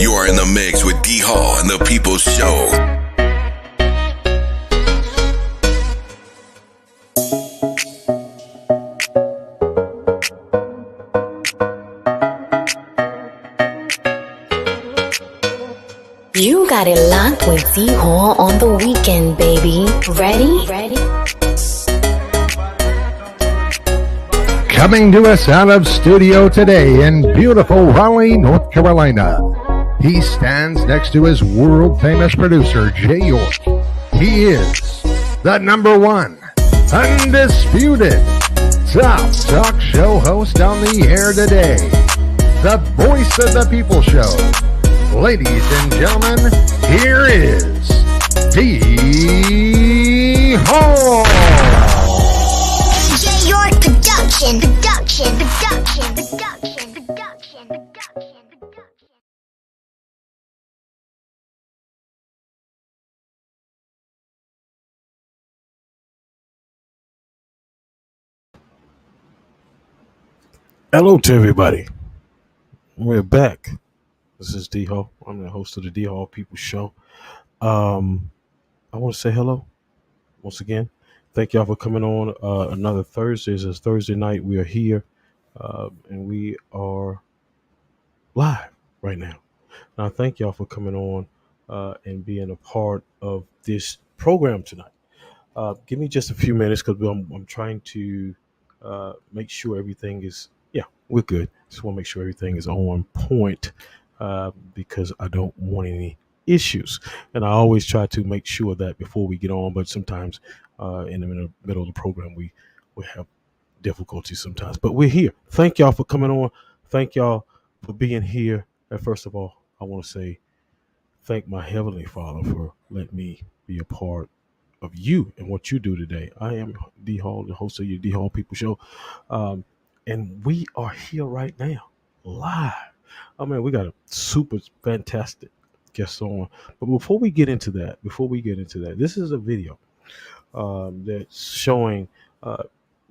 You are in the mix with D.Hall and the People's Show. You got it locked with D.Hall on the weekend, baby. Ready? Coming to us out of studio today in beautiful Raleigh, North Carolina. He stands next to his world-famous producer, Jay York. He is the number one, undisputed, top talk show host on the air today. The voice of the People Show. Ladies and gentlemen, here is D.Hall. Jay York production. Hello to everybody. We're back. This is D.Hall. I'm the host of the D.Hall People Show. I want to say hello once again. Thank y'all for coming on another Thursday. It's Thursday night. We are here and we are live right now. Now, thank y'all for coming on and being a part of this program tonight. Give me just a few minutes because I'm trying to make sure everything is, we're good. Just want to make sure everything is on point because I don't want any issues. And I always try to make sure that before we get on, but sometimes in the middle of the program, we have difficulties sometimes. But we're here. Thank y'all for coming on. Thank y'all for being here. And first of all, I want to say thank my Heavenly Father for letting me be a part of you and what you do today. I am D.Hall, the host of your D.Hall People Show. And we are here right now, live. I mean, we got a super fantastic guest on. But before we get into that, this is a video that's showing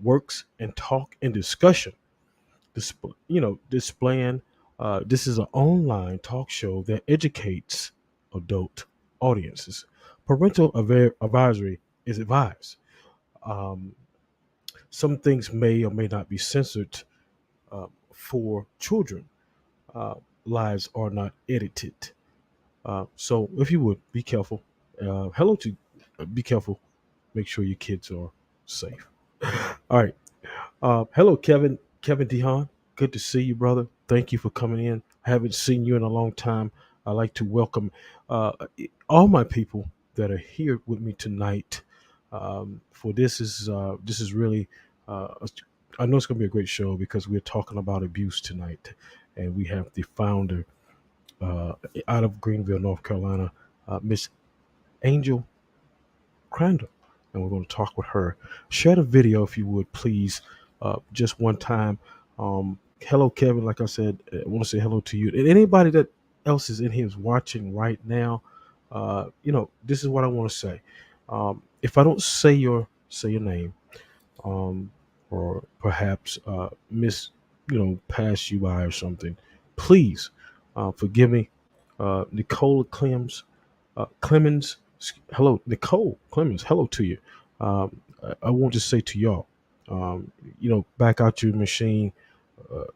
works and talk and discussion. Displaying. This is an online talk show that educates adult audiences. Parental advisory is advised. Some things may or may not be censored for children. Lives are not edited. So if you would, be careful. Be careful. Make sure your kids are safe. All right. Hello, Kevin DeHaan. Good to see you, brother. Thank you for coming in. I haven't seen you in a long time. I'd like to welcome all my people that are here with me tonight. For this is really I know it's going to be a great show because we're talking about abuse tonight, and we have the founder out of Greenville, North Carolina, Miss Angel Crandell, and we're going to talk with her. Share the video if you would, please, just one time. Hello, Kevin. Like I said, I want to say hello to you. And anybody that else is in here is watching right now. This is what I want to say. If I don't say your name, or perhaps pass you by or something, please forgive me. Nicole Clemens, hello, Nicole Clemens, hello to you. I want to say to y'all, back out your machine,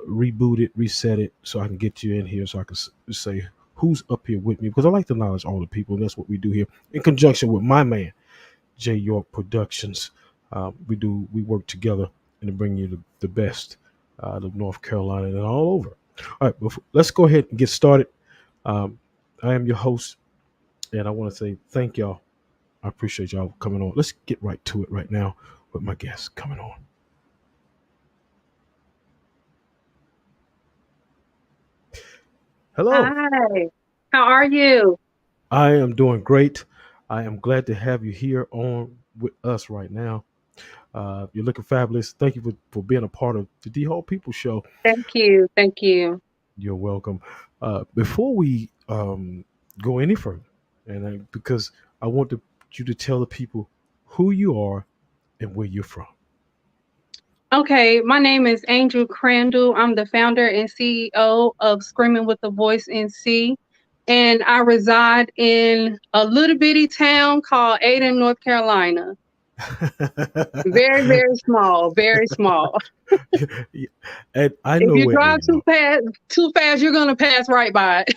reboot it, reset it, so I can get you in here, so I can say who's up here with me, because I like to acknowledge all the people, and that's what we do here in conjunction with my man, Jay York Productions. We work together and to bring you the best out of North Carolina and all over. All right, let's go ahead and get started. I am your host, and I want to say thank y'all. I appreciate y'all coming on. Let's get right to it right now with my guests coming on. Hello. Hi. How are you? I am doing great. I am glad to have you here on with us right now. You're looking fabulous. Thank you for being a part of the D-Hall People Show. Thank you. Thank you. You're welcome. Before we go any further, and because I want you to tell the people who you are and where you're from. Okay, my name is Angel Crandell. I'm the founder and CEO of Screaming with a Voice NC. and I reside in a little bitty town called Ada, North Carolina. Very, very small, very small. And I If know you where drive Aiden too fast, you're gonna pass right by it.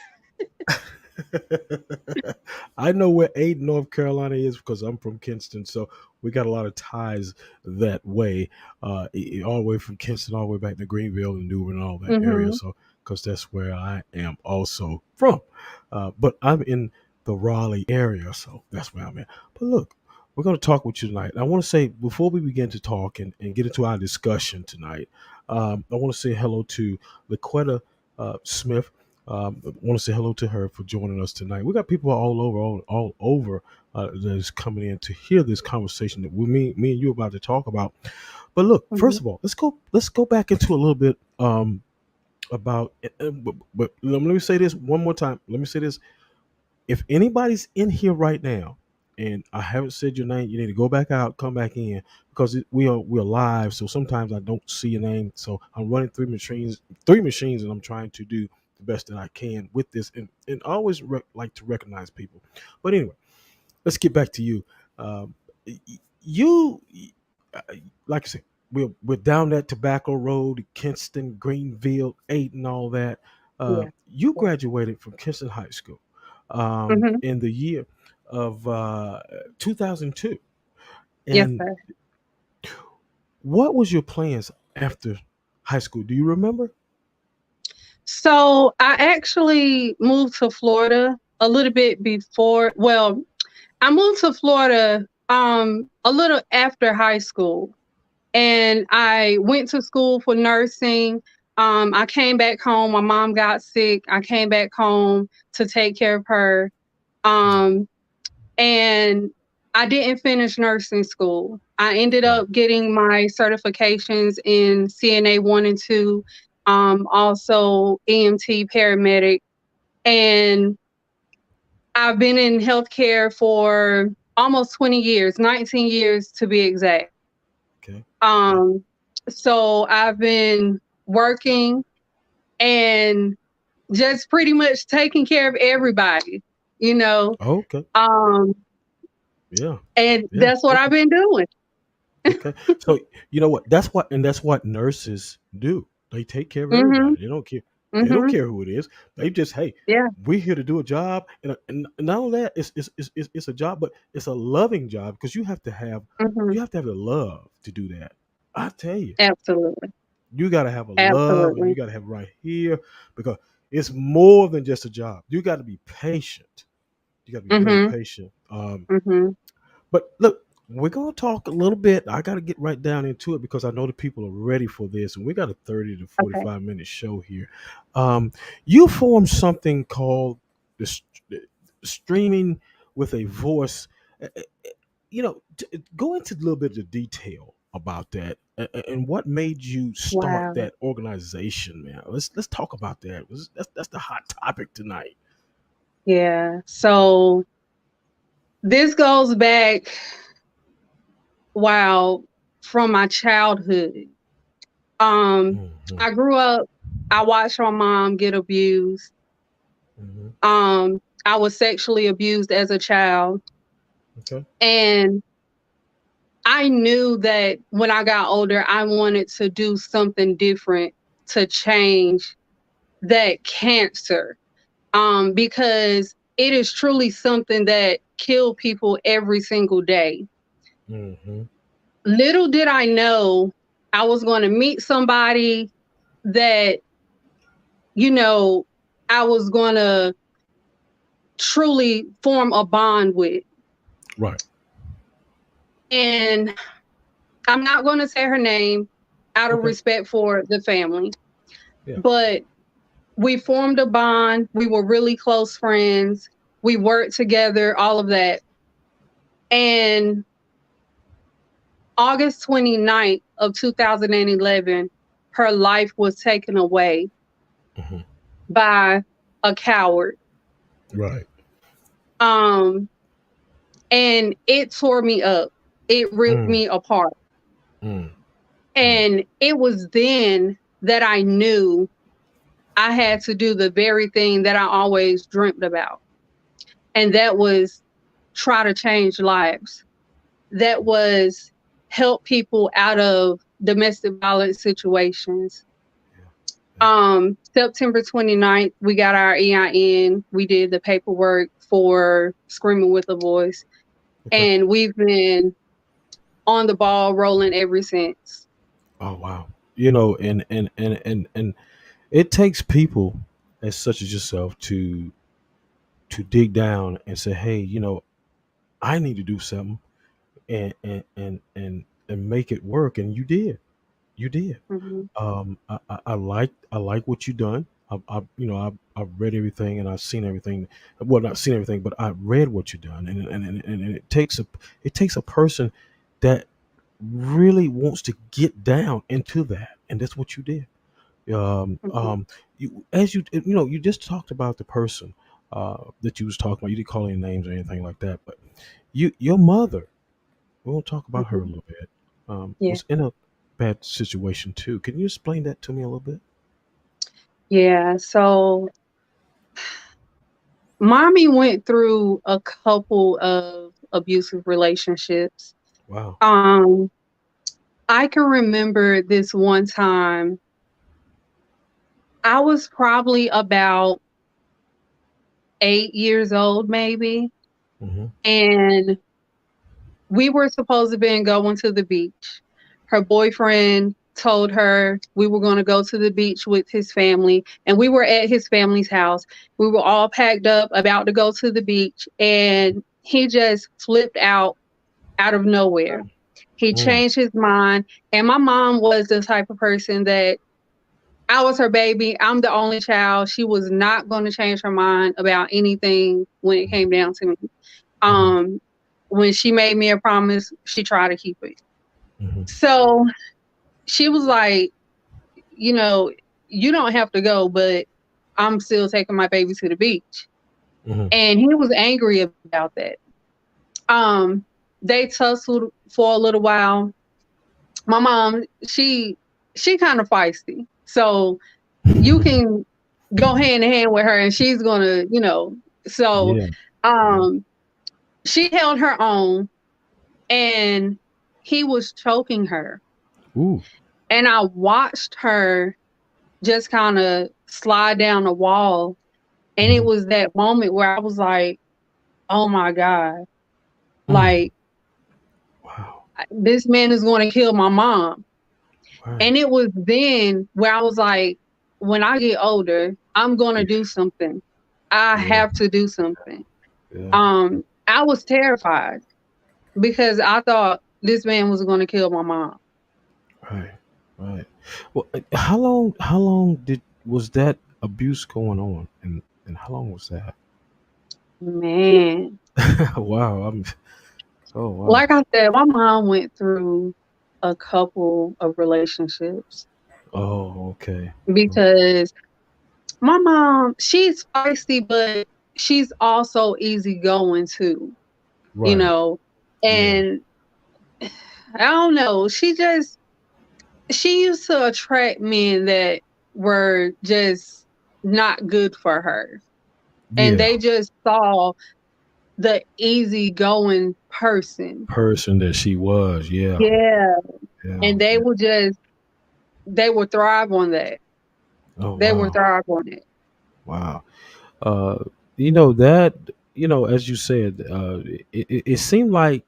I know where Aiden, North Carolina is because I'm from Kinston, so we got a lot of ties that way, all the way from Kinston, all the way back to Greenville and Newbern and all that area. Hmm. So, because that's where I am also from, but I'm in the Raleigh area, so that's where I'm at. But look, we're going to talk with you tonight. I want to say before we begin to talk and get into our discussion tonight, I want to say hello to LaQuetta Smith. I want to say hello to her for joining us tonight. We got people all over that's coming in to hear this conversation that me and you are about to talk about. But look, Hmm. first of all, let's go back into a little bit about. But let me say this one more time. Let me say this: if anybody's in here right now, and I haven't said your name, you need to go back out, come back in because we are live. So sometimes I don't see your name. So I'm running three machines, and I'm trying to do the best that I can with this, and I always like to recognize people. But anyway, let's get back to you. Um, you, uh, like I said, we're down that Tobacco Road, Kinston, Greenville, 8, and all that. Yeah. You Yeah. graduated from Kinston High School Hmm. in the year of 2002. Yes, And sir. what was your plans after high school? Do you remember? So I actually moved to Florida a little bit before. Well, I moved to Florida a little after high school, and I went to school for nursing. I came back home. My mom got sick. I came back home to take care of her. Um, and I didn't finish nursing school. I ended Right. up getting my certifications in CNA 1 and 2, also EMT paramedic. And I've been in healthcare for almost 20 years, 19 years to be exact. Okay. Okay. Um, so I've been working and just pretty much taking care of everybody, you know. Okay. Um, Yeah. and Yeah. that's what I've Okay. been doing. Okay. So you know what? That's what nurses do. They take care of Mhm. everybody. They don't care. They don't Mhm. care who it is. They just, hey, Yeah. we're here to do a job, and not only that, it's a job, but it's a loving job because Mhm. you have to have the love to do that. I tell you, Absolutely. you got to have a love, and you Absolutely. got to have it right here because it's more than just a job. You got to be patient. You got to be very Mhm. patient. Mhm. But look, we're gonna talk a little bit. I gotta get right down into it because I know the people are ready for this, and we got a 30 to Okay. 45 minute show here. Um, you formed something called the streaming with a voice. Go into a little bit of the detail about that and what made you start Wow. that organization, man. Let's talk about that. That's the hot topic tonight. Yeah. So this goes back, wow, from my childhood. Um, Hmm. I grew up, I watched my mom get abused. Hmm. I was sexually abused as a child. Okay. And I knew that when I got older, I wanted to do something different to change that cancer. Because it is truly something that kill people every single day. Hmm. Little did I know I was going to meet somebody that, you know, I was going to truly form a bond with. Right. And I'm not going to say her name out of Okay. respect for the family, Yeah. but we formed a bond. We were really close friends. We worked together, all of that. And August 29th of 2011, her life was taken away Hmm. by a coward. Right. Um, and it tore me up. It ripped Mm, me apart. mm, mm. And it was then that I knew I had to do the very thing that I always dreamt about. And that was try to change lives. That was help people out of domestic violence situations. September 29th, we got our EIN. We did the paperwork for Screaming with a Voice. Okay. And we've been on the ball rolling ever since. Oh wow. And it takes people as such as yourself to dig down and say, hey, I need to do something and make it work. And you did. You did. Mm-hmm. I like what you done. I've read everything and I've seen everything. Well, not seen everything, but I read what you done, and it takes a person that really wants to get down into that, and that's what you did. Mm-hmm. You just talked about the person that you was talking about. You didn't call any names or anything like that, but your mother. We'll talk about her a Mm-hmm. little bit. Yeah. Was in a bad situation too. Can you explain that to me a little bit? Yeah. So mommy went through a couple of abusive relationships. Wow. Um, I can remember this one time I was probably about 8 years old, maybe, Hmm. and we were supposed to be going to the beach. Her boyfriend told her we were going to go to the beach with his family, and we were at his family's house. We were all packed up, about to go to the beach, and he just flipped out of nowhere. He Mm, changed his mind, and my mom was the type of person that I was her baby. I'm the only child. She was not going to change her mind about anything when it came down to me. hmm, Um, when she made me a promise, she tried to keep it. hmm, So she was like, you know, you don't have to go, but I'm still taking my baby to the beach. hmm. And he was angry about that. Um, they tussled for a little while. My mom, she kind of feisty. So you can go hand in hand with her and she's gonna, so Yeah. Yeah. um she held her own and he was choking her. Ooh. And I watched her just kind of slide down the wall. And it Hmm. was that moment where I was like, oh my God, Mm. like Wow. this man is going to kill my mom. Right. And it was then where I was like, when I get older, I'm going to Yeah. do something. I Yeah. have to do something. Yeah. I was terrified because I thought this man was going to kill my mom. Right. Right. Well, how long did was that abuse going on, and how long was that? Man, Wow. Oh wow. like I said, my mom went through a couple of relationships Oh, okay. because my mom, she's feisty, but she's also easygoing too, you Right. know. Yeah. And I don't know, she used to attract men that were just not good for her. And Yeah. they just saw the easygoing person. Person that she was. Yeah. Yeah. Yeah. And they would thrive on that. Oh They would wow. thrive on it. Wow. Uh, that as you said, it seemed like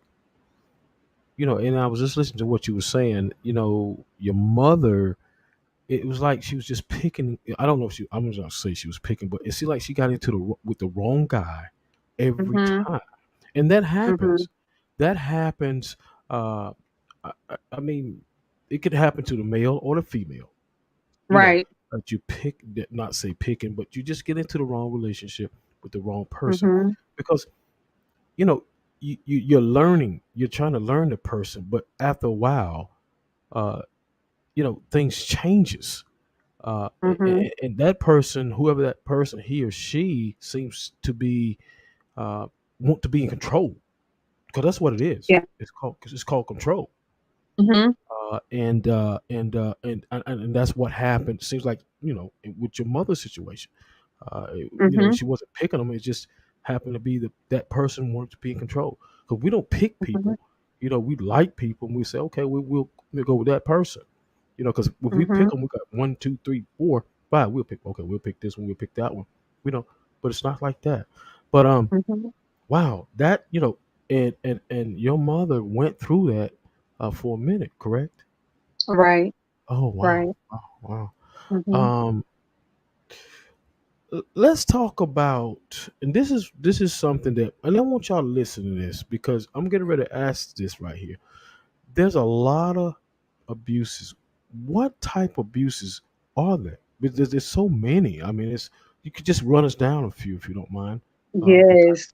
and I was just listening to what you were saying. Your mother. It was like she was just picking. I don't know if I'm not gonna say she was picking, but it seemed like she got into with the wrong guy every Mhm. time, and that Mhm. happens. That happens. Uh, I mean, it could happen to the male or the female. You know Right. that you pick, not say picking, but you just get into the wrong relationship with the wrong person Mhm. because you know you're learning. You're trying to learn the person, but after a while, uh, things changes Mhm. and that person, whoever that person, he or she seems to be uh, want to be in control because that's what it is. Yeah. It's called control. Mhm. And that's what happened. Seems like with your mother's situation. Mhm. She wasn't picking them. It just happened to be that person wanted to be in control. Because we don't pick Mhm. people. We like people, and we say, okay, we'll go with that person. Because if we pick Mhm. them, we got 1, 2, 3, 4, 5. We'll pick. Okay, we'll pick this one. We'll pick that one. We don't. But it's not like that. But Mhm. wow, that and your mother went through that for a minute, correct? Right. Oh Right. wow, wow, wow. Mhm. Let's talk about, and this is something that, and I want y'all to listen to this because I'm getting ready to ask this right here. There's a lot of abuses. What type of abuses are there? Because there's so many. I mean, it's you could just run us down a few if you don't mind. The type. Yes.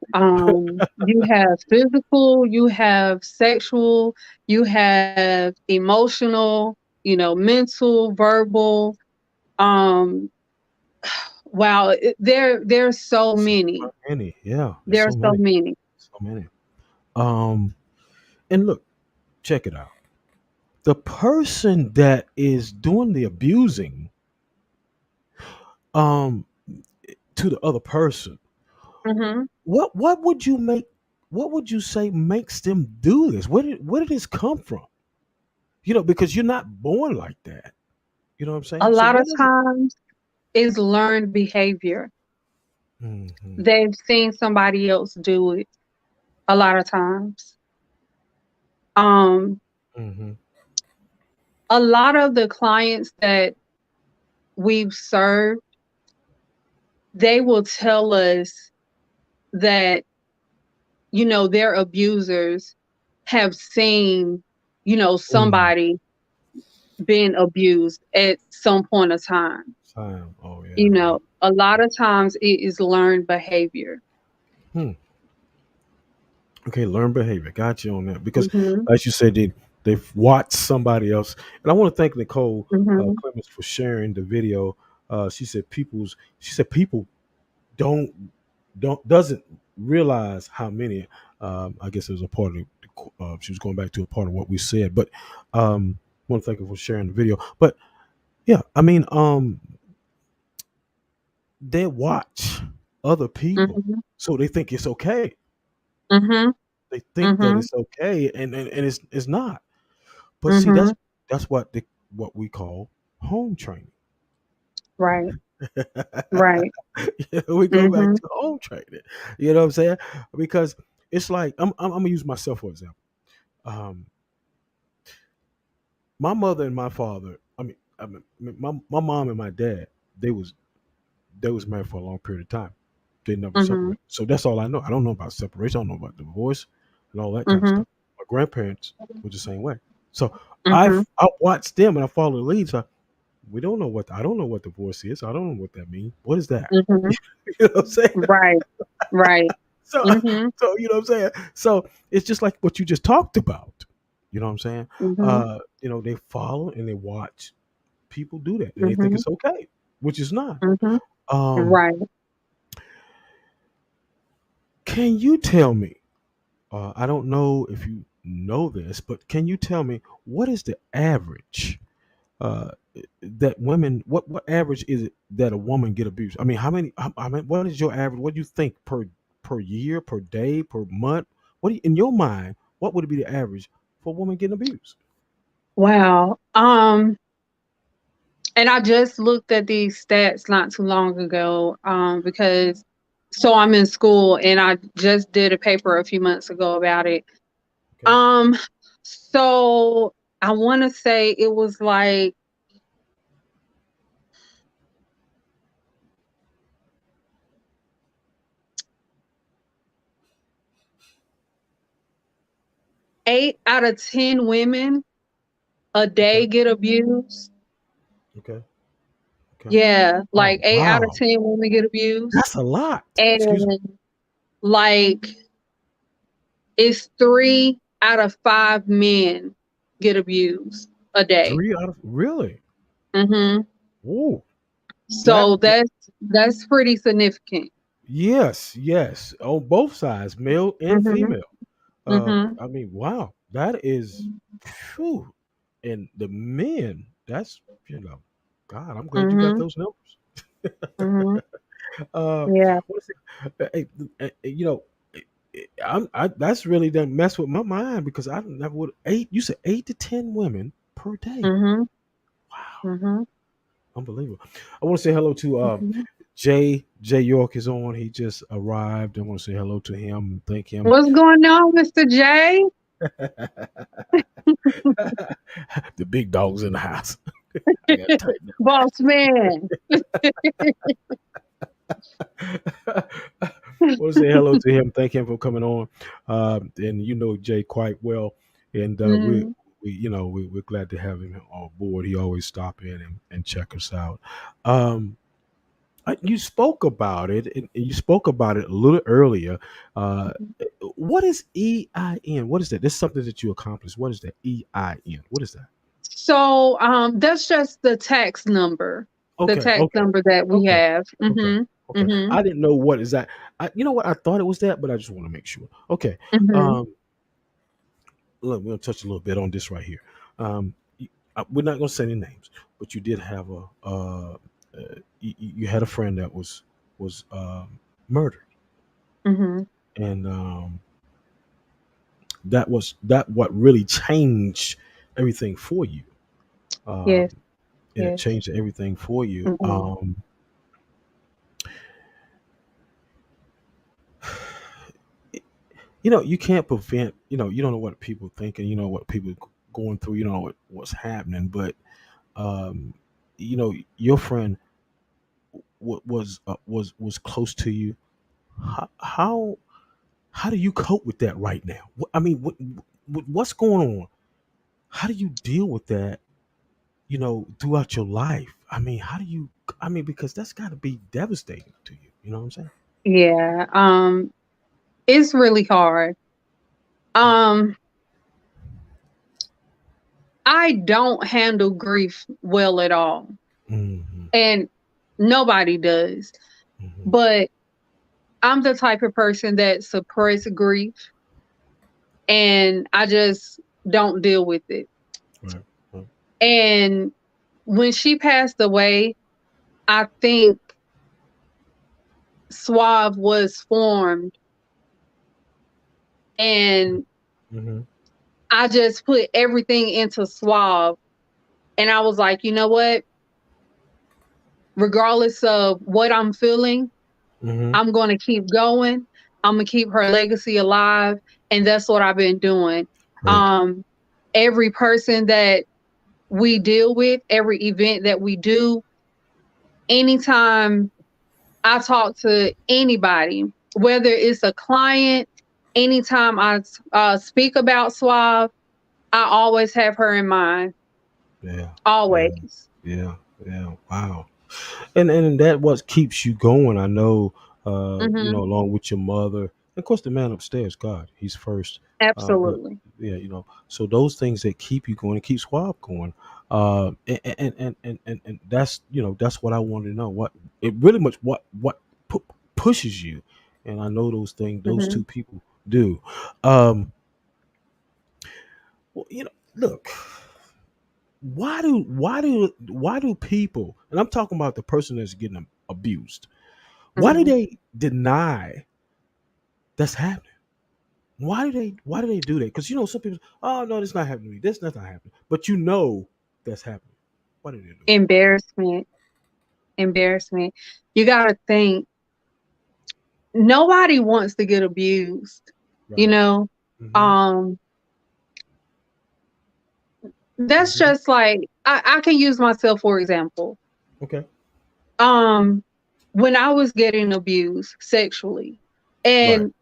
You have physical, you have sexual, you have emotional, mental, verbal. Um, wow, there's so So many. many, yeah. There's so There's so many, many. so many. Um, and look, check it out. The person that is doing the abusing, um, to the other person, Mhm. what would you make? What would you say makes them do this? Where did this come from? Because you're not born like that. You know what I'm A saying? So lot what of is it? times is learned behavior. Hmm. They've seen somebody else do it a lot of times. Um, Hmm. a lot of the clients that we've served, they will tell us that, their abusers have seen, Mm. somebody being abused at some point of time. Time. Oh yeah, yeah. A lot of times it is learned behavior. Hmm. Okay, learn behavior. Got you on that because, Mhm. as you said, they've watched somebody else, and I want to thank Nicole Mhm. Clemens for sharing the video. She said people don't doesn't realize how many. I guess it was a part of. She was going back to a part of what we said, but want to thank her for sharing the video. But yeah, I mean, they watch other people, Mhm. so they think it's okay. Mhm. They think that Mhm. it's okay, and it's not. But see, that's Mhm. that's what we call home training. Right. Right. We go back Mhm. to home training. You know what I'm saying? Because it's like I'm gonna use myself for example. Um, my mother and my father. I mean, my mom and my dad. They was they was married for a long period of time. They never Mhm. separated. So that's all I know. I don't know about separation. I don't know about divorce and all that kind of Mhm. stuff. My grandparents were the same way. So Mhm. I watched them and I followed the lead. So we don't know what I don't know what divorce is. I don't know what that means. What is that? Mhm. You know what I'm saying? Right. Right. So Mhm. so you know what I'm saying? So it's just like what you just talked about. You know what I'm saying? Mhm. They follow and they watch people do that and they think Mhm. it's okay, which is not. Mhm. Um, Right. can you tell me? I don't know if you know this, but can you tell me what is the average uh, that women? What average is it that a woman get abused? I mean, how many? I mean, what is your average? What do you think per year, per day, per month? What do you, in your mind? What would be the average for a woman getting abused? Wow. And I just looked at these stats not too long ago, because I'm in school and I just did a paper a few months ago about it. Okay, Um, so I want to say it was like 8 out of 10 women a okay, day get abused. okay, okay. Yeah, Oh like eight out of wow, 10 women get abused. that's a lot. Excuse me. And like it's 3 out of 5 men get abused a day. 3 out of really? Hmm. Whoa, that So that's pretty significant. yes, yes, on both sides, male and Hmm. female. Hmm. I mean, wow, that is, phew. And the men, that's, God, I'm glad you got Mhm. those numbers. Mhm. Uh, Yeah. what's it? That's really done mess with my mind because I never would eight. You said 8 to 10 women per day. Mhm. Wow, Mhm. unbelievable. I want to say hello to Mhm. Jay. Jay York is on. He just arrived. I want to say hello to him. Thank him. What's going on, Mr. J? The big dogs in the house. I got to tighten Boss man. up. Want to say hello to him. Thank him for coming on. And you know Jay quite well, and Mhm. we're glad to have him on board. He always stop in and check us out. Um, you spoke about it, and you spoke about it a little earlier. Uh, what is EIN? What is that? This is something that you accomplished. What is that? EIN. What is that? So that's just the tax number. The Okay, tax okay, number that we okay, have. okay, Mhm. okay. Mhm. I didn't know what is that. You know what? I thought it was that, but I just want to make sure. Okay. Mhm. Um, Look, we're gonna touch a little bit on this right here. We're not gonna say any names, but you did have you had a friend that was murdered, Mhm. and that what really changed everything for you. Yes. Um, and it Yes. changed everything for you. Mhm. You can't prevent. You don't know what people thinking. You know what people going through. You don't know what's happening, but your friend was close to you. How do you cope with that right now? I mean, what's going on? How do you deal with that? Throughout your life. I mean, how do you? I mean, because that's got to be devastating to you. You know what I'm saying? Yeah. It's really hard. Um, I don't handle grief well at all, Hmm. and nobody does. Hmm. But I'm the type of person that suppress grief, and I just don't deal with it. Right. Right. And when she passed away, I think Swav was formed, and Hmm. I just put everything into Swav, and I was like, you know what? Regardless of what I'm feeling, Hmm. I'm going to keep going. I'm going to keep her legacy alive. And that's what I've been doing. Right. Um, every person that we deal with, every event that we do, anytime I talk to anybody, whether it's a client, anytime I speak about Suave, I always have her in mind. Yeah. Yeah. Always. Yeah. Yeah. Wow. And that what keeps you going. I know. Hmm. Along with your mother, of course, the man upstairs, God, he's first. But Absolutely. yeah, so those things that keep you going and keep Swab going. And that's what I wanted to know. What it really much what pushes you, and I know those things. Those Hmm. two people do. Um, well, look. Why do people? And I'm talking about the person that's getting abused. Why do Hmm. they deny that's happening? Why do they do that? Because some people, oh no, this not happening to me. This not happening. But that's happening. Why do they do Embarrassment. Embarrassment. You got to think nobody wants to get abused, it? you Right. know? Mm-hmm. Um, that's Mm-hmm. just like I can use myself for example. Okay. Um, when I was getting abused sexually, Right. and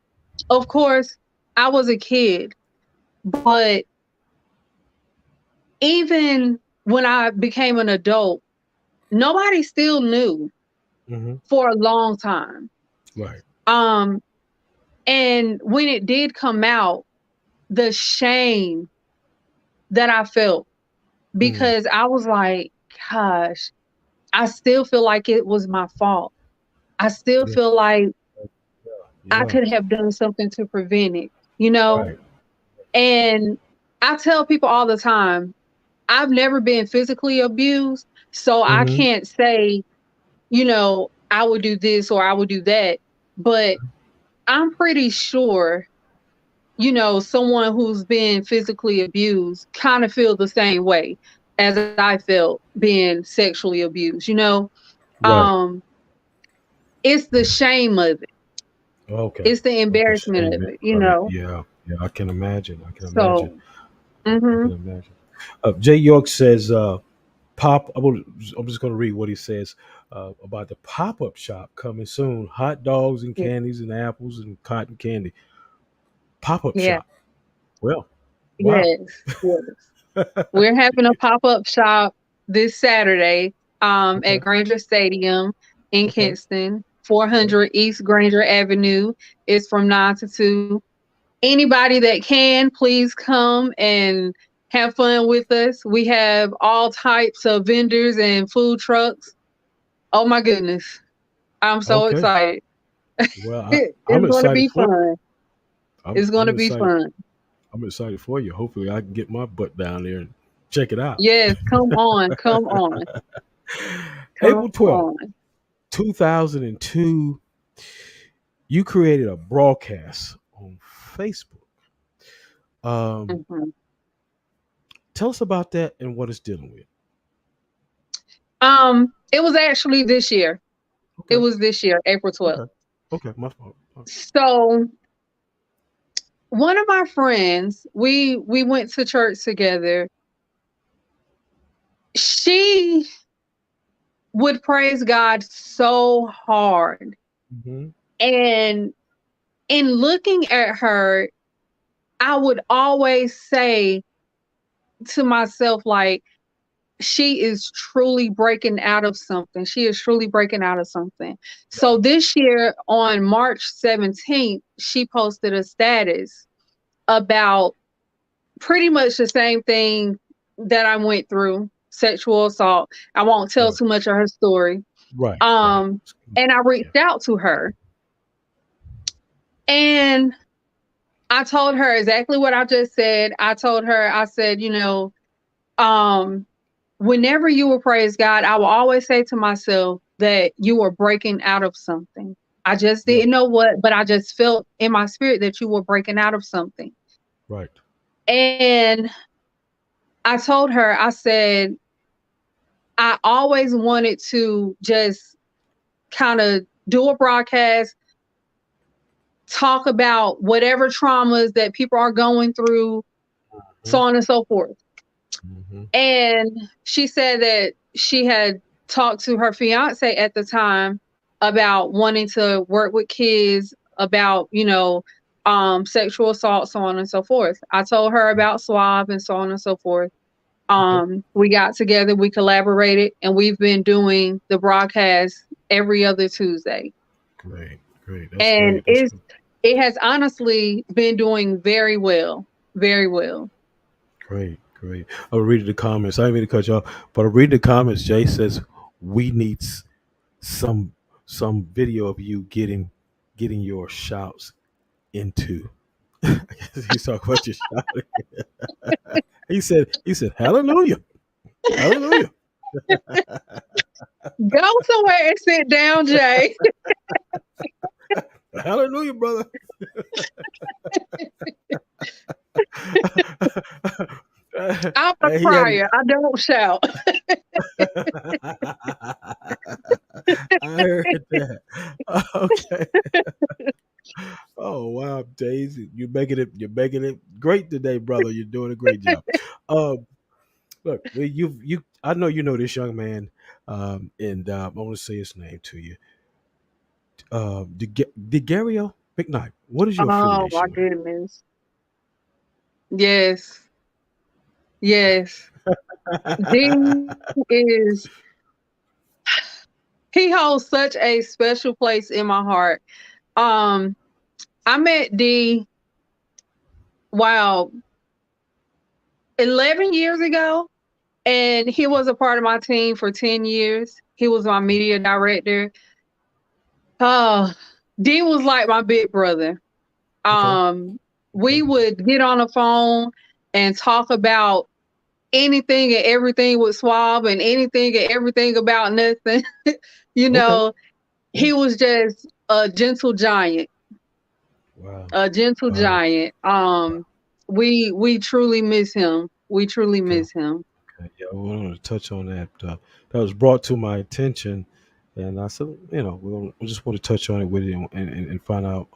of course, I was a kid, but even when I became an adult, nobody still knew Mm-hmm. for a long time. Right. Um, and when it did come out, the shame that I felt Mm. because I was like, gosh, I still feel like it was my fault. I still Yeah. feel like I Yeah. could have done something to prevent it, you know? Right. And I tell people all the time, I've never been physically abused, so I Mm-hmm. can't say, I would do this or I would do that. But I'm pretty sure, someone who's been physically abused kind of feel the same way as I felt being sexually abused. Right. It's the shame of it. Okay. It's the Okay. embarrassment of Shame it, of it. Yeah. Yeah. I can imagine. I can imagine. So, I hmm can imagine. Jay York says, I'm just going to read what he says about the pop up shop coming soon. Hot dogs and yeah, candies and apples and cotton candy. Pop up yeah, shop. Well, wow. yes, yes. We're having a pop-up shop this Saturday at Okay. Granger Stadium in Okay. Kinston, Okay. 400 East Granger Avenue. It's from 9 to 2. Anybody that can, please come and have fun with us. We have all types of vendors and food trucks. Oh my goodness. I'm so Okay. excited. Well, I'm It's going to excited be for you. fun. It's going I'm to be excited. fun. I'm excited for you. Hopefully, I can get my butt down there and check it out. Yes, come on, come on, come April 12th, on. 2002, you created a broadcast on Facebook. Um, Mhm. tell us about that and what it's dealing with. It was actually this year. It Okay. was this year, April 12th. Okay. Okay. My fault. So one of my friends, we went to church together. She would praise God so hard. Mm-hmm. And in looking at her, I would always say to myself, like, she is truly breaking out of something. She is truly breaking out of something. So this year on March 17th, she posted a status about pretty much the same thing that I went through, sexual assault. I won't tell Right. too much of her story. Right. Right. Um, and I Yeah. reached out to her and I told her exactly what I just said. I told her, I said, um, whenever you will praise God, I will always say to myself that you are breaking out of something. I just Yeah. didn't know what, but I just felt in my spirit that you were breaking out of something. Right. And I told her, I said, I always wanted to just kind of do a broadcast, talk about whatever traumas that people are going through, so Mm-hmm. on and so forth. Mm-hmm. And she said that she had talked to her fiance at the time about wanting to work with kids about, sexual assault, so on and so forth. I told her about Swav and so on and so forth. Okay. We got together, we collaborated, and we've been doing the broadcast every other Tuesday. Great. Great. That's And great. That's great. it has honestly been doing very well. Very well. Great, great. I'll read the comments. I didn't mean to cut you off, but I'll read the comments. Jay says we need some some video of you getting your shouts into. I guess he's talking about your shout. He said hallelujah, hallelujah, Go somewhere and sit down, Jay. hallelujah, brother. I'm a He had crier. I don't shout. I heard that. Okay. Oh wow, Daisy, you're making it great today, brother. You're doing a great job. Um, look, you I know you know this young man, and I want to say his name to you. DeGario McKnight. What is your Oh my affiliation with him? goodness. Yes. Yes. D is he holds such a special place in my heart. Um, I met D, wow, 11 years ago, and he was a part of my team for 10 years. He was my media director. Oh, D was like my big brother. Okay, Um, we okay, would get on the phone and talk about anything and everything with Swav and anything and everything about nothing. You Okay. know, he was just a gentle giant, Wow. a gentle Wow. giant. We truly miss him. We truly Okay. miss him. Okay. Yeah, I wanted to touch on that. That was brought to my attention, and I said, we just want to touch on it with you and find out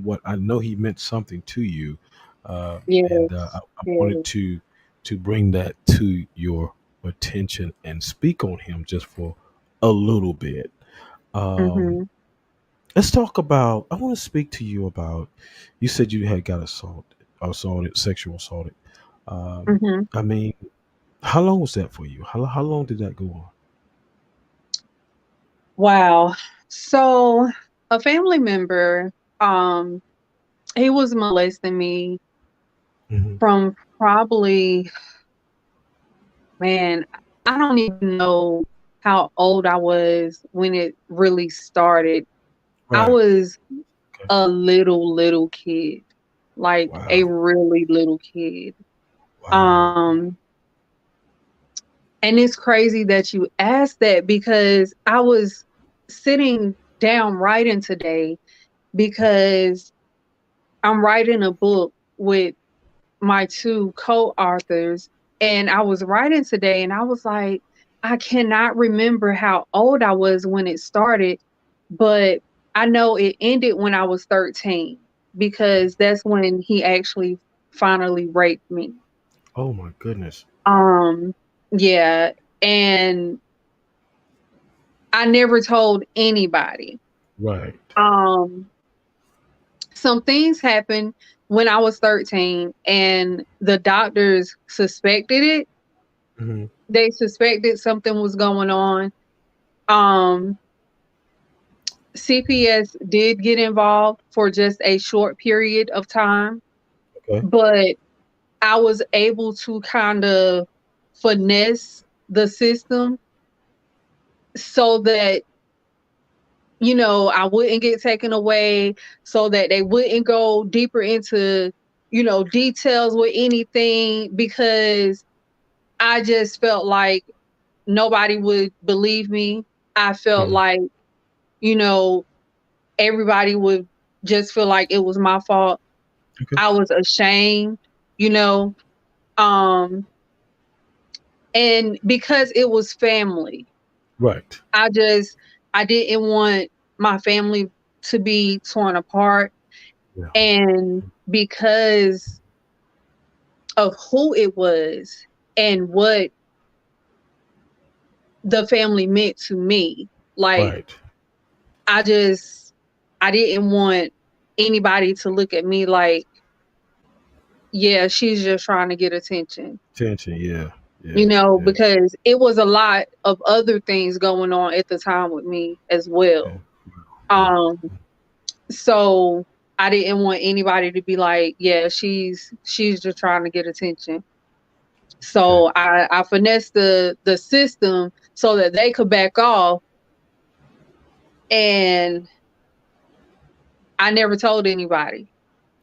what I know he meant something to you, and Yes, I wanted yes. to bring that to your attention and speak on him just for a little bit. Um, Mm-hmm. let's talk about. I want to speak to you about. You said you had got assaulted, sexual assaulted. Mm-hmm. I mean, how long was that for you? How long did that go on? Wow. So a family member, um, he was molesting me Hmm. from probably, man, I don't even know how old I was when it really started. I Right. was Okay. a little kid, like a Wow. really little kid. Wow. Um, and it's crazy that you asked that because I was sitting down writing today because I'm writing a book with my two co-authors, and I was writing today and I was like, I cannot remember how old I was when it started, but I know it ended when I was 13 because that's when he actually finally raped me. Oh my goodness. Um yeah, and I never told anybody. Right. Um some things happened when I was 13 and the doctors suspected it. Hmm. They suspected something was going on. Um, CPS did get involved for just a short period of time, Okay. but I was able to kind of finesse the system so that, I wouldn't get taken away, so that they wouldn't go deeper into, details with anything because I just felt like nobody would believe me. I felt Hmm. like, you know, everybody would just feel like it was my fault. Okay. I was ashamed, you know, um, and because it was family, Right. I just I didn't want my family to be torn apart. Yeah. And because of who it was and what the family meant to me, like Right. I just I didn't want anybody to look at me like, yeah, she's just trying to get attention. Tension. Yeah. Yeah. Yeah. Because it was a lot of other things going on at the time with me as Yeah. well. Yeah. Um, so I didn't want anybody to be like, yeah, she's just trying to get attention. Okay. So I finessed the system so that they could back off, and I never told anybody.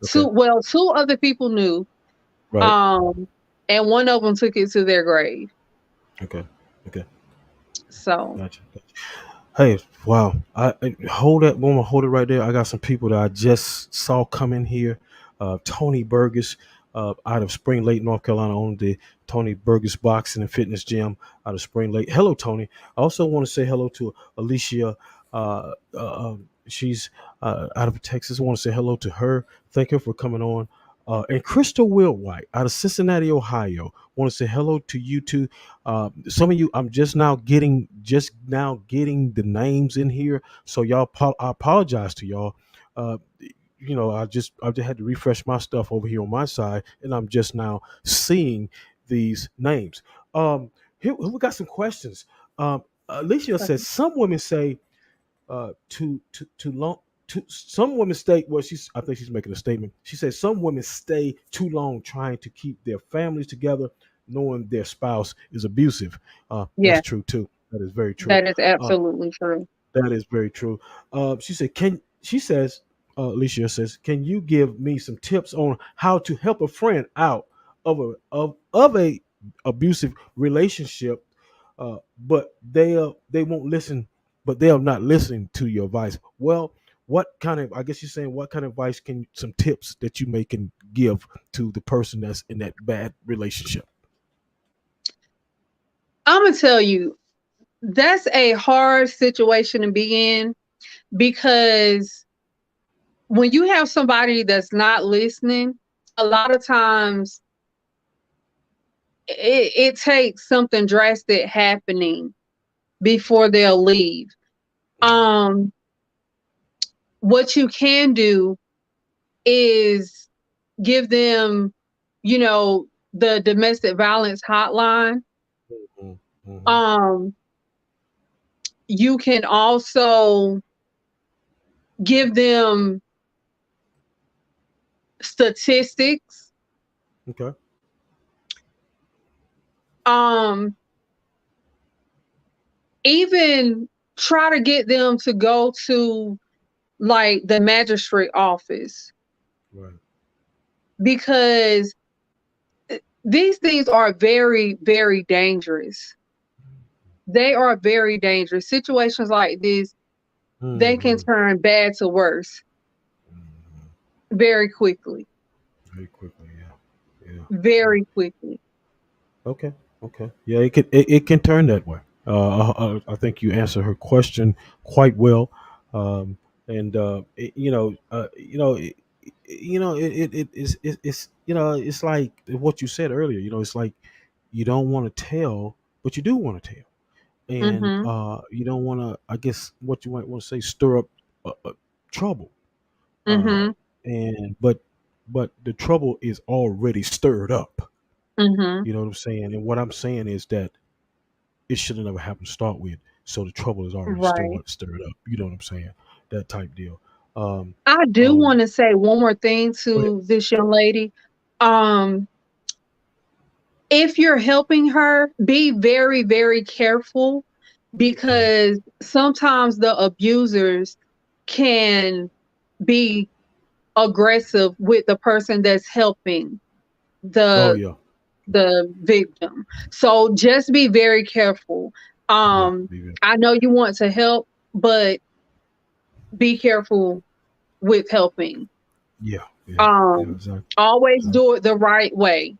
Okay. Two other people knew, Right. um, and one of them took it to their grave. Okay. Okay. So Gotcha. Hey, wow. Hold that woman, hold it right there. I got some people that I just saw come in here. Tony Burgess, out of Spring Lake, North Carolina, owned the Tony Burgess Boxing and Fitness Gym out of Spring Lake. Hello, Tony. I also want to say hello to Alicia. She's out of Texas. I want to say hello to her. Thank her for coming on. And Crystal Willwhite out of Cincinnati, Ohio. Want to say hello to you too. Some of you, I'm just now getting the names in here. So y'all, I apologize to y'all. Uh, I just had to refresh my stuff over here on my side, and I'm just now seeing these names. Here we got some questions. Alicia says some women say too long. Some women stay. Well, I think she's making a statement. She says some women stay too long trying to keep their families together, knowing their spouse is abusive. That's yeah, true too. That is very true. that is Uh, absolutely true. that is very true. She said, "Can she says Alicia says, can you give me some tips on how to help a friend out of abusive relationship, but they won't listen, but they'll not listen to your advice. Well, what kind of, I guess you're saying, what kind of advice can, some tips that you may can give to the person that's in that bad relationship? I'm gonna tell you, that's a hard situation to be in, because when you have somebody that's not listening, a lot of times it takes something drastic happening before they'll leave. Um, what you can do is give them, you know, the domestic violence hotline. Mhm, mhm. Um, you can also give them statistics. Okay. Um, even try to get them to go to like the magistrate office, Right. because these things are very, very dangerous. They are very dangerous. Situations like this, they can Hmm. turn bad to worse Hmm. very quickly. Very quickly. Yeah. Yeah. Yeah. Very quickly. Okay. Okay. Yeah, it can turn that way. I think you answered her question quite well, um, and it's it's like what you said earlier. It's like you don't want to tell, but you do want to tell, and Mm-hmm. you don't want to. I guess what you might want to say, stir up trouble, uh, Mm-hmm. and but the trouble is already stirred up. Mm-hmm. You know what I'm saying? And what I'm saying is that it should have never happened to start with. So the trouble is already Right. stirred up. You know what I'm saying? That type deal. Um, I do um, want to say one more thing go ahead. to this young lady. Um, if you're helping her, be very, very careful, Okay. because sometimes the abusers can be aggressive with the person that's helping Oh the yeah, the victim. So just be very careful. yeah, Um, be real. I know you want to help, but be careful with helping. Yeah, yeah, yeah. Um, Exactly. always Exactly. do it the right way.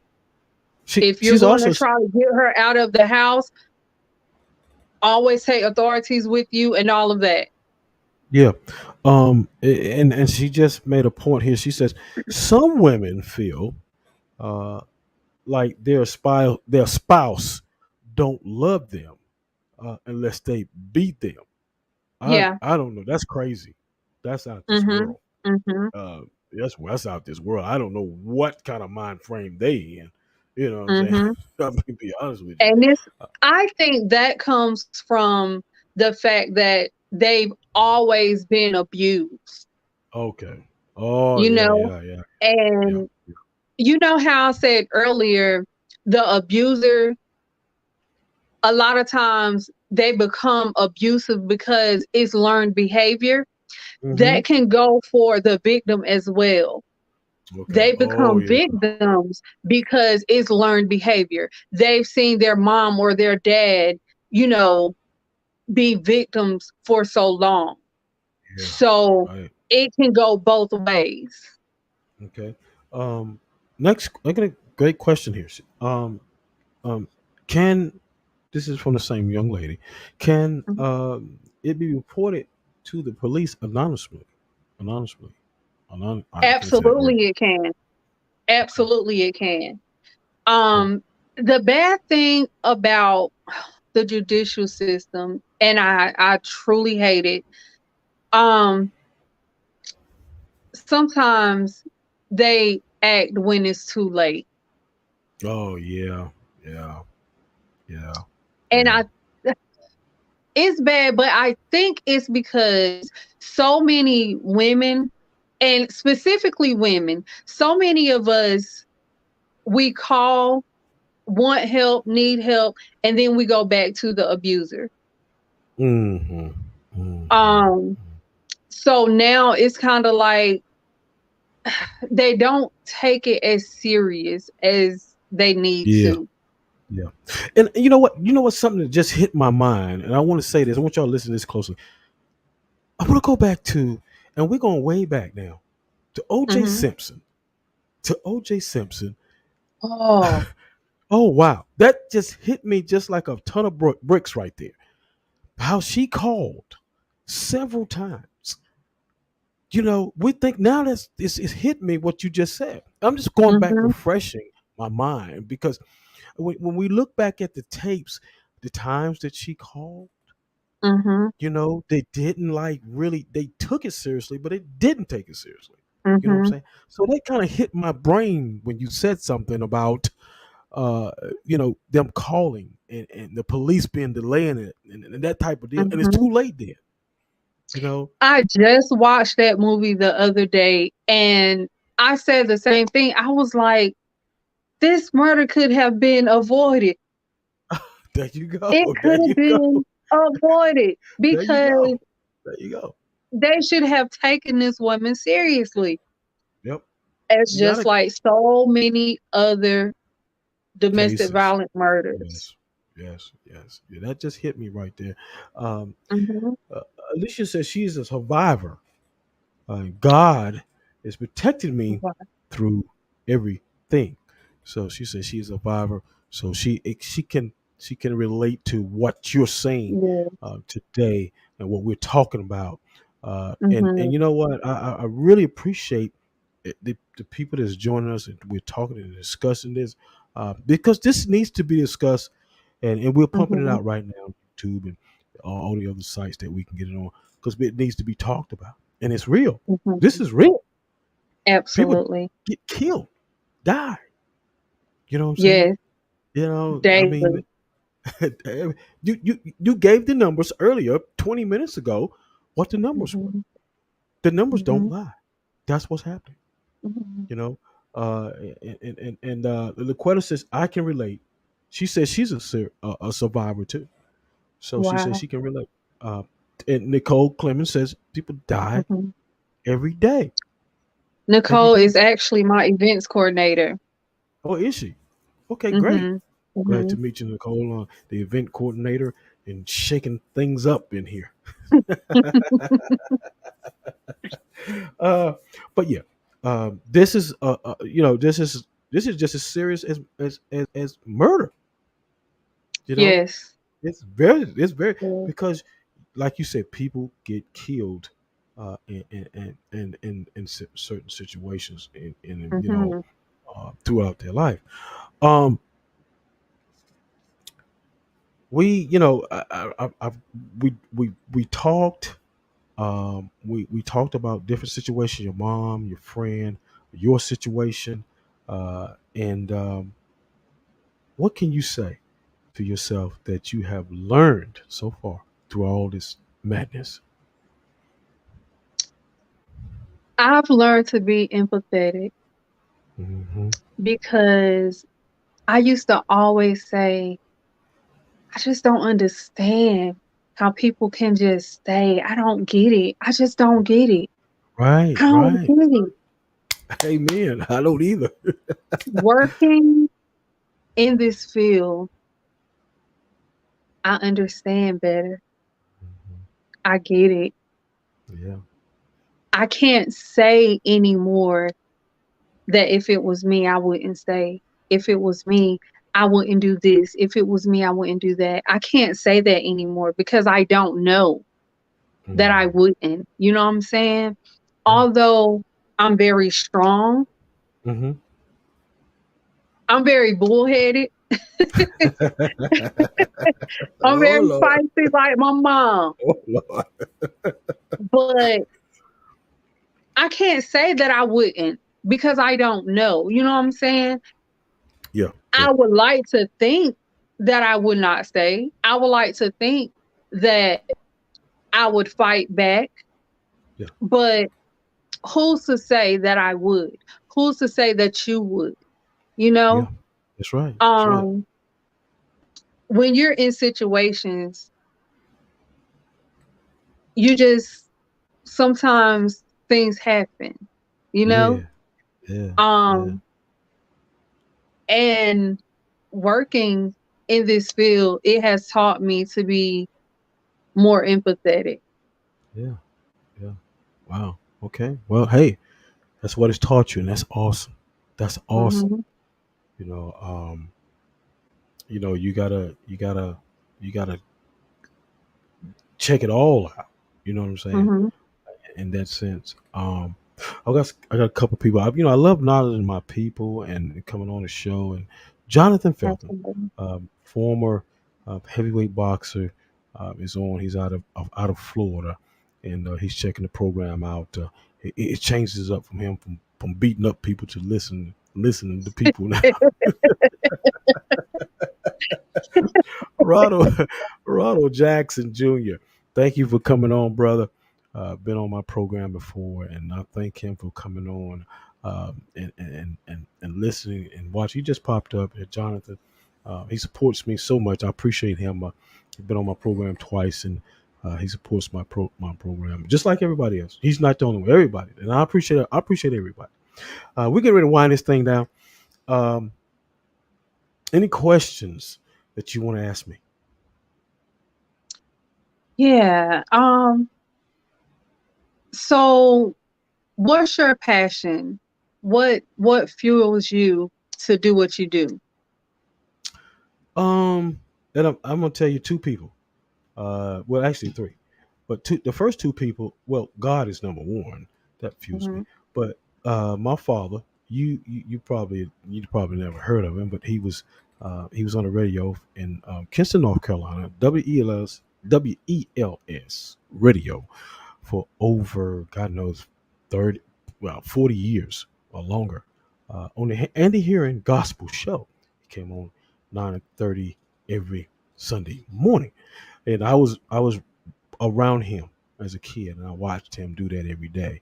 If you're She's going to also try to get her out of the house, always take authorities with you and all of that. yeah. And she just made a point here. She says some women feel uh like their spouse don't love them unless they beat them. Yeah. I don't know. That's crazy. That's out this Mhm. world. Mhm. Uh, that's out this world. I don't know what kind of mind frame they in. You know what I'm saying? Mhm. I'm gonna be honest with you. And this, Uh, I think that comes from the fact that they've always been abused, okay. Oh you yeah, know? yeah, yeah, yeah, And you know how I said earlier, the abuser, a lot of times they become abusive because it's learned behavior. yeah. That can go for the victim as well. Okay. They Oh become yeah. victims because it's learned behavior. They've seen their mom or their dad, you know, be victims for so long. Yeah. So Right. it can go both ways. Okay. Um. Next, I got a great question here. Um. Can this is from the same young lady? Can Mhm. it be reported to the police anonymously? Anonymously. I can't say that word. Absolutely it can. Okay. Absolutely it can. Okay. The bad thing about the judicial system, and I truly hate it, um, sometimes they act when it's too late. Oh yeah. Yeah. Yeah. And Yeah. I it's bad, but I think it's because so many women, and specifically women, so many of us, we call, want help, need help, and then we go back to the abuser. Mm-hmm. Mm-hmm. Um, so now it's kind of like they don't take it as serious as they need Yeah. to. Yeah. And you know what? You know what? Something that just hit my mind, and I want to say this. I want y'all to listen to this closely. I want to go back to, and we're going way back now to O.J. Hmm. Simpson. To O.J. Simpson. Oh. Oh wow, that just hit me just like a ton of bricks right there. How she called several times. You know, we think now that's it's hit me what you just said. I'm just going back Hmm. refreshing my mind because when we look back at the tapes, the times that she called, Hmm. you know, they didn't like really, they took it seriously, but it didn't take it seriously. You know what I'm Hmm. saying? So that kind of hit my brain when you said something about, uh, you know, them calling and the police being delaying it and that type of deal. And it's Hmm. too late then, you know? I just watched that movie the other day, and I said the same thing. I was like, this murder could have been avoided. There you go. It There could have you go. been avoided There you because go. There you go. they should have taken this woman seriously. Yep. As You got just to like so many other domestic cases. violent murders. Yes. Yes. Yes. Yeah, that just hit me right there. Um, Hmm. uh, Alicia says she's a survivor. God is protecting me through everything. So she says she's a survivor. So she can relate to what you're saying Yeah. today and what we're talking about. And Hmm. you know what? I really appreciate the people that's joining us and we're talking and discussing this because this needs to be discussed and we're pumping it Hmm. out right now on YouTube and all the other sites that we can get it on because it needs to be talked about and it's real. This Hmm. is real. People Absolutely. get killed, die. You know what I'm saying? Yes. You know, I mean, Daily. you gave the numbers earlier, 20 minutes ago, what the numbers were. Hmm. The numbers don't Hmm. lie. That's what's happening. Hmm. You know, and Laquetta says I can relate. She says she's a survivor too, so she says Wow. she can relate. Uh, and Nicole Clemens says people die Hmm. every day, every Nicole day. is actually my events coordinator. Oh, is she? Okay, great. Hmm. Glad Hmm. to meet you, Nicole, the event coordinator, and shaking things up in here. Uh, but yeah, this is you know, this is just as serious as murder. You know, Yes. it's very Yes. because, like you said, people get killed in certain situations in you know Hmm. throughout their life. Um, we you know we talked we talked about different situations, your mom, your friend, your situation, and what can you say to yourself that you have learned so far through all this madness? I've learned to be empathetic Hmm. because I used to always say, I just don't understand how people can just stay. I don't get it. I just don't get it. Right, I don't right. get it. Amen. I don't either. Working in this field, I understand better. I get it. Yeah, I can't say anymore that if it was me, I wouldn't stay. If it was me, I wouldn't do this. If it was me, I wouldn't do that. I can't say that anymore because I don't know that I mm, wouldn't. You know what I'm saying? yeah. Although I'm very strong, Hmm. I'm very bullheaded. I'm Oh very Lord. feisty like my mom. Oh Lord. But I can't say that I wouldn't because I don't know. You know what I'm saying? Yeah, yeah, I would like to think that I would not stay. I would like to think that I would fight back, yeah, but who's to say that I would? Who's to say that you would? You yeah. know? That's right. That's right. Um, when you're in situations, you just sometimes things happen, you know? Yeah, yeah, yeah. Um, and working in this field, it has taught me to be more empathetic. Yeah. Yeah. Wow. Okay. Well, hey, that's what it's taught you, and that's awesome. That's awesome. Hmm. You know, you gotta check it all out. You know what I'm saying? Hmm. In that sense. I got a couple people. I love knowledge my people and coming on the show. And Jonathan Felton, Absolutely. former heavyweight boxer, is on. He's out of Florida, and he's checking the program out. It changes up from him from beating up people to listening to people now. Ronald Ronald Jackson Jr. Thank you for coming on, brother. Been on my program before, and I thank him for coming on and listening and watching. He just popped up here, Jonathan. He supports me so much. I appreciate him. He's been on my program twice, and he supports my program just like everybody else. He's not the only one. Everybody, and I appreciate everybody. We get ready to wind this thing down. Um, any questions that you want to ask me? Yeah. So what's your passion? What fuels you to do what you do? Um, and I'm gonna tell you two people. Well, actually three, but the first two people. Well, God is number one. That fuels me. Hmm. But my father, you probably never heard of him, but he was on the radio in Kinston, North Carolina, WELS radio for over God knows 30, well 40 years or longer. On the Andy Hearing Gospel Show, he came on 9:30 every Sunday morning, and I was around him as a kid, and I watched him do that every day,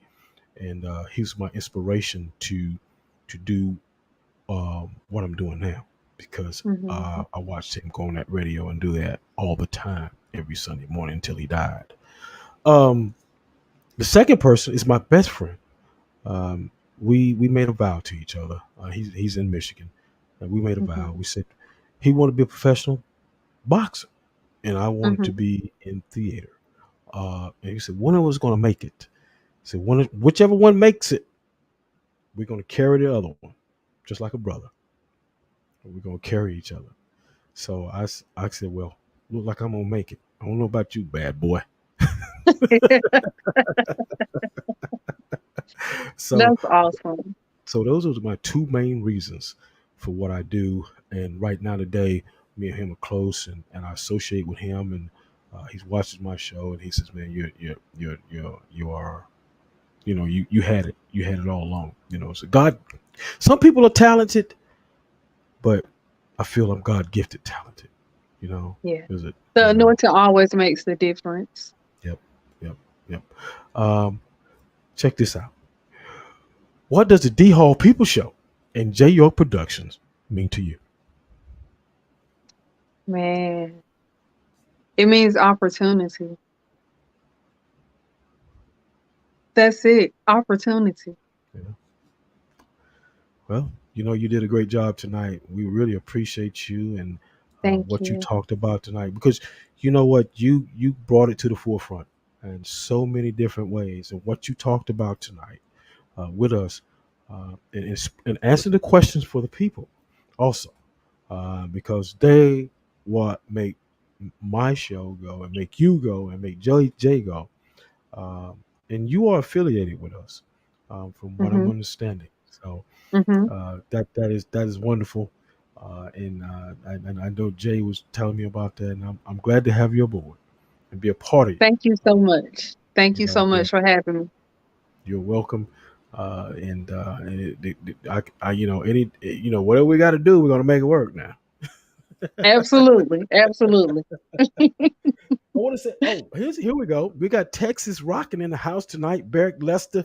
and he was my inspiration to do what I'm doing now because Hmm. I watched him go on that radio and do that all the time every Sunday morning until he died. Um, the second person is my best friend. We made a vow to each other. He's in Michigan, and we made a Hmm. vow. We said he wanted to be a professional boxer, and I wanted to Hmm. be in theater. And he said one of us going to make it. He said whichever one makes it, we're going to carry the other one, just like a brother. We're going to carry each other. So I said, well, look like I'm gonna make it. I don't know about you, bad boy. So That's awesome. so those are my two main reasons for what I do. And right now today, me and him are close, and I associate with him, and he watches my show, and he says, "Man, you are, you had it all along." So God, some people are talented, but I feel I'm God gifted talented. You know, Yeah. is it? The anointing always makes the difference. Yep, yep, yep. Um, Check this out. What does the D.Hall People Show and J York Productions mean to you? Man, it means opportunity. That's it. Opportunity. Yeah. Well, you did a great job tonight. We really appreciate you and Thank what you you. talked about tonight because you know what you brought it to the forefront in so many different ways, and what you talked about tonight with us and answer the questions for the people also because they what make my show go and make you go and make Jay go. And you are affiliated with us, from what I'm Hmm. understanding. So Hmm. that is wonderful, and I know Jay was telling me about that, and I'm glad to have you aboard and be a part of it. Thank you so much. Thank you so Yeah, much for having me. you're welcome. And whatever we got to do, we're gonna make it work now. Absolutely. Absolutely. I want to say, oh, here we go. We got Texas rocking in the house tonight. Barrick Lester,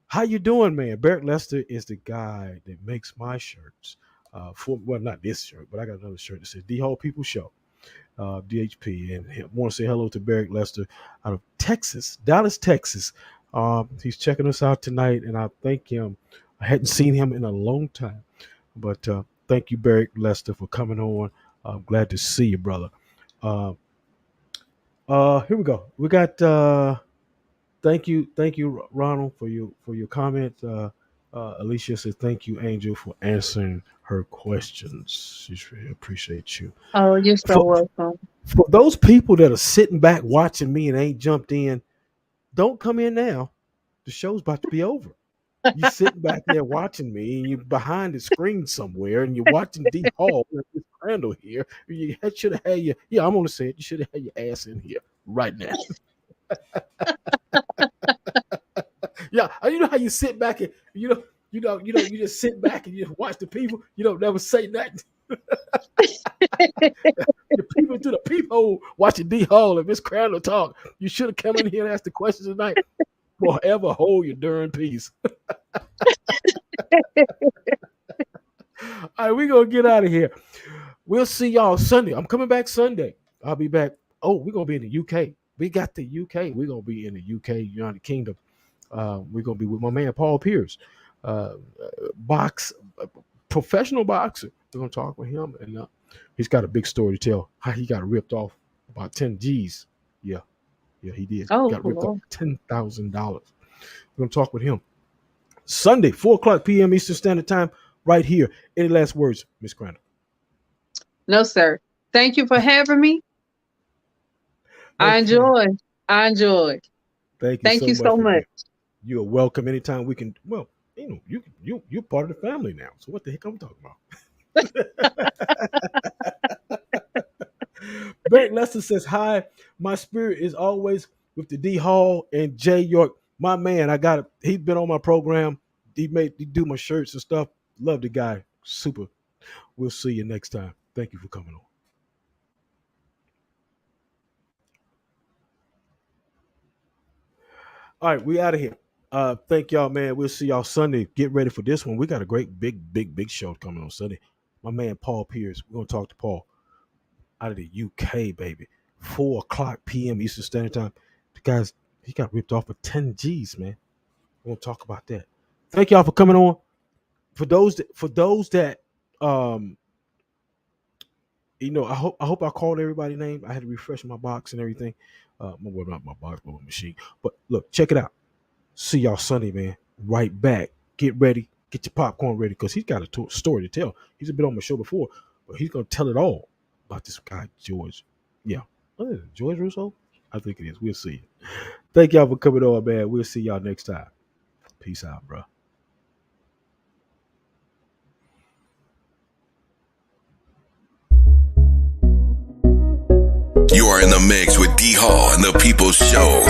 how you doing, man? Barrett Lester is the guy that makes my shirts. Well, not this shirt, but I got another shirt that says D.Hall People Show, DHP. And I want to say hello to Barrett Lester out of Texas, Dallas, Texas. He's checking us out tonight, and I thank him. I hadn't seen him in a long time, but Thank you, Barry Lester, for coming on. I'm glad to see you, brother. Here we go. We got thank you, Ronald, for your comment. Alicia says thank you, Angel, for answering her questions. She really appreciate you. Oh, you're so welcome. For those people that are sitting back watching me and ain't jumped in, don't come in now. The show's about to be over. You're sitting back there watching me, and you're behind the screen somewhere, and you're watching D.Hall and this Crandell here. You should have had your, yeah, I'm gonna say it. You should have had your ass in here right now. Yeah, you know how you sit back and you just sit back and you watch the people. You don't never say nothing. The people through the peephole watching D.Hall and Miss Crandell talk. You should have come in here and asked the questions tonight. Forever hold your darn peace. All right, we're gonna get out of here. We'll see y'all Sunday. I'm coming back Sunday. I'll be back. Oh, we're gonna be in the UK. We got the UK. We're gonna be in the UK, United Kingdom. We're gonna be with my man Paul Pierce, professional boxer. We're gonna talk with him, and he's got a big story to tell. How he got ripped off about 10 G's. Yeah, he did. Oh, got ripped cool. off $10,000. We're gonna talk with him Sunday, 4:00 p.m. Eastern Standard Time, right here. Any last words, Miss Crandell? No, sir. Thank you for having me. I enjoyed. Thank you so much. You are welcome anytime we can. Well, you're part of the family now. So what the heck I'm talking about? Barry Lester says, hi, my spirit is always with the D.Hall and Jay York. My man, I got it. He's been on my program. He do my shirts and stuff. Love the guy. Super. We'll see you next time. Thank you for coming on. All right, we out of here. Thank y'all, man. We'll see y'all Sunday. Get ready for this one. We got a great big show coming on Sunday. My man Paul Pierce. We're gonna talk to Paul out of the UK, baby. 4:00 p.m. Eastern Standard Time. The guys, he got ripped off for 10 G's, man. We're gonna talk about that. Thank y'all for coming on. For those that I hope I called everybody's name. I had to refresh my box and everything. Not my box, but my machine. But look, check it out. See y'all Sunday, man. Right back. Get ready. Get your popcorn ready, because he's got a story to tell. He's been on my show before, but he's gonna tell it all about this guy, George. Yeah. George Russo? I think it is. We'll see. Thank y'all for coming on, man. We'll see y'all next time. Peace out, bro. You are in the mix with D.Hall and the People's Show.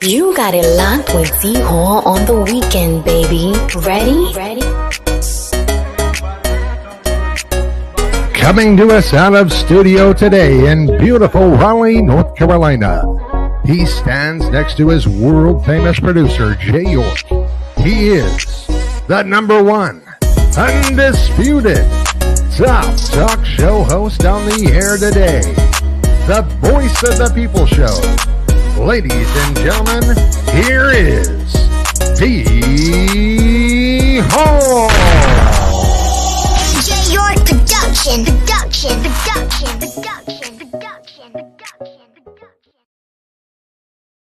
You got it locked with D.Hall on the weekend, baby. Ready? Coming to us out of studio today in beautiful Raleigh, North Carolina. He stands next to his world-famous producer, Jay York. He is the #1, undisputed, top talk show host on the air today. The voice of the People Show. Ladies and gentlemen, here is D.Hall. Jay York production.